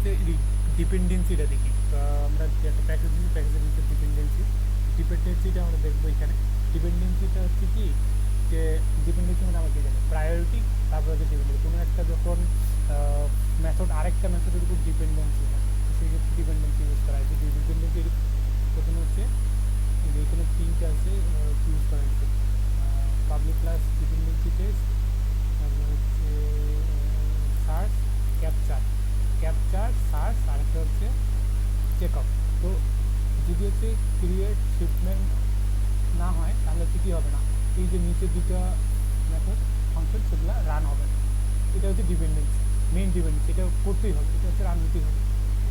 হচ্ছে ডিপেন্ডেন্সিটা দেখি। তো আমরা যে একটা প্যাকেজ দিই, প্যাকেজের ভিতরে ডিপেন্ডেন্সিটা আমরা দেখবো এখানে। ডিপেন্ডেন্সিটা হচ্ছে কি, যে ডিপেন্ডেন্সি মানে আমরা কি জানি, প্রায়োরিটি, তারপর হচ্ছে ডিপেন্ডেন্সি। কোনো একটা যখন মেথড আরেকটা মেথডের উপর ডিপেন্ডেন্সি হয়, তো সেই ক্ষেত্রে ডিপেন্ডেন্সি ইউজ করা হয়। যদি ডিপেন্ডেন্সি প্রথমে হচ্ছে এখানে তিনটে আছে ইউজ করা হয়েছে, পাবলিক ক্লাস ডিপেন্ডেন্সি টেস্ট, তারপর হচ্ছে সার্চ, ক্যাপচার, সার্চ, আর একটা হচ্ছে চেক আউট। তো যদি হচ্ছে ক্রিয়েট শিপমেন্ট না হয় তাহলে হচ্ছে কী হবে না, এই যে নিচে দুটো মেথড ফাংশন সেগুলো রান হবে না। এটা হচ্ছে ডিপেন্ডেন্সি, মেইন ডিপেন্ডেন্সি, এটা করতেই হবে, এটা হচ্ছে রান হতেই হবে।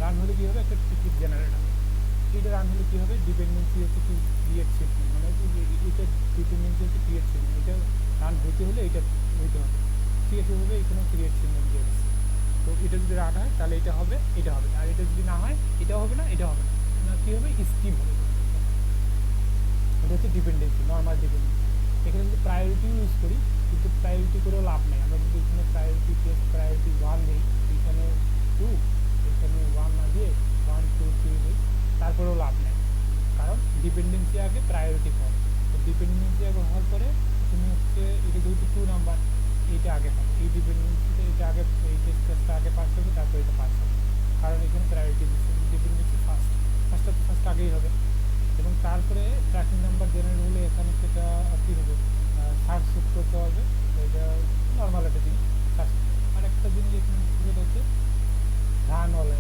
রান হলে কী হবে, একটা টিকিট জেনারেট হবে। এটা রান হলে কী হবে, ডিপেন্ডেন্সি হচ্ছে কি ক্রিয়েট শিপমেন্ট, মানে এটা ডিপেন্ডেন্সি হচ্ছে ক্রিয়েট শিপমেন্ট, এটা রান হইতে হলে এটা হইতে হবে। ঠিক আছে, এভাবে এখানে ক্রিয়েট শিপমেন্ট দিয়ে দিচ্ছে। তো এটা যদি রান হয় তাহলে এটা হবে, এটা হবে, আর এটা যদি না হয় এটাও হবে না, এটা হবে না, কী হবে, স্কিপ হবে। এটা হচ্ছে ডিপেন্ডেন্সি, নর্মাল ডিপেন্ডেন্সি। এখানে যদি প্রায়োরিটি ইউজ করি, কিন্তু প্রায়োরিটি করেও লাভ নেই। আমরা যদি এখানে প্রায়োরিটি 1 দিই, এখানে 2, এখানে 1 না দিয়ে 1 2 3 দিই, তারপরেও লাভ নেই, কারণ ডিপেন্ডেন্সি আগে, প্রায়োরিটি পরে। তো ডিপেন্ডেন্সি আগে হওয়ার পরে এখানে হচ্ছে এটা যেহেতু 2 নাম্বার, এইটা আগে হবে, এই ডিপেন্ডেন্সিটা এটা আগে, এই টেস্টটা আগে পাস হবে, তারপর এটা পাস হবে, কারণ এখানে প্রায়োরিটি দিচ্ছে। ডিপেন্ডেন্সি ফার্স্ট আগেই হবে। এবং তারপরে ট্র্যাকিং নাম্বার জেনারেট হলে এখানে সেটা কী হবে, সার্চ শুট করতে হবে। এটা নর্মাল একটা জিনিস, সার্চ। আর একটা জিনিস এখানে সেটা হচ্ছে রান হলে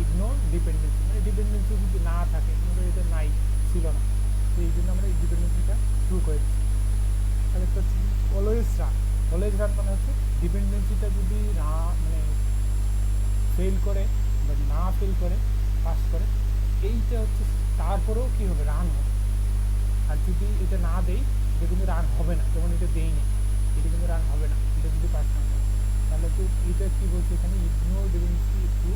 ইগনোর ডিপেন্ডেন্সি, মানে ডিপেন্ডেন্সি যদি না থাকে, এটা নাই, ছিল না, তো এই জন্য আমরা এই ডিপেন্ডেন্সিটা ট্রু করে দিচ্ছি। তাহলে হচ্ছে অলওয়েজ রান মানে হচ্ছে ডিপেন্ডেন্সিটা যদি না, মানে ফেল করে বা না ফেল করে, পাস করে, এইটা হচ্ছে তারপরেও কী হবে, রান হবে। আর যদি এটা না দেই, এটা কিন্তু রান হবে না, যেমন এটা দেই না, এটা কিন্তু রান হবে না, এটা যদি পাস না করে। তাহলে তো এটা কী বলছে এখানে, ignore dependency to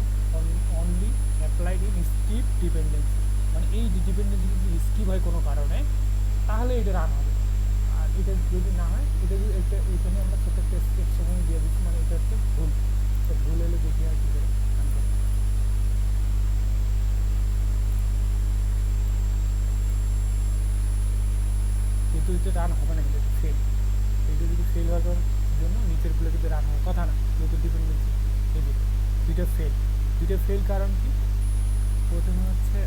only applied in skip dependency, মানে এই ডিপেন্ডেন্সি যদি স্কিপ হয় কোনো কারণে, তাহলে এটা রান হবে। আর এটা যদি না হয়, এটা যদি একটা এখানে আমরা ছোটো একটা এক্সেপশন দিয়ে দিচ্ছি, মানে এটা হচ্ছে ভুল। তো ভুল এলে দেখি আর কী করে রান করে। কিন্তু এটা রান হবে না, কিন্তু ফেল। এটা যদি ফেল হওয়ার জন্য নিচেরগুলো কিন্তু রান হওয়ার কথা না, যেহেতু ডিপেন্ডেন্সি। এই যে দুইটা ফেল কারণ কি, প্রথমে হচ্ছে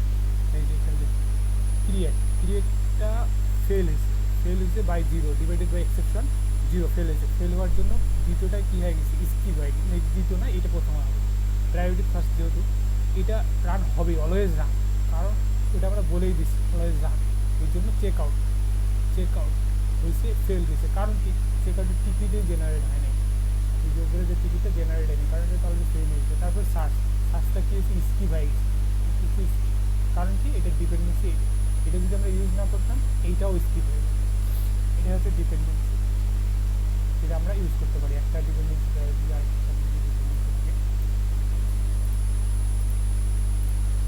এই যে এখানে ক্রিয়েটটা ফেল হয়েছে by 0 divided by exception 0, fail হওয়ার জন্য দ্বিতীয়টায় কী হয়ে গেছে, স্কিপ হয়ে গেছে। এই দ্বিতীয় না, এটা প্রথম হবে, প্রায়োরিটি ফার্স্ট, যেহেতু এটা রান হবে, অলওয়েজ রান, কারণ এটা আমরা বলেই দিচ্ছি অলওয়েজ রান। এই জন্য চেক আউট হয়েছে, ফেল গেছে, কারণ কি, চেক আউটের টিকিটে জেনারেট হয় নাই, ভিডিও করে যে টিকিটটা জেনারেট হয়নি, কারণ এটা অলরেডি ফেল হয়েছে। তারপর সার্চটা কী হয়েছে, স্কিপ হয়ে গেছে, কারণ কি, এটা ডিপেন্ডেন্সি, এটা যদি আমরা ইউজ না করতাম এইটাও স্কিপ হয়ে যেত। এটা হচ্ছে ডিপেন্ডেন্সি, এটা আমরা ইউজ করতে পারি, একটা ডিপেন্ডেন্সি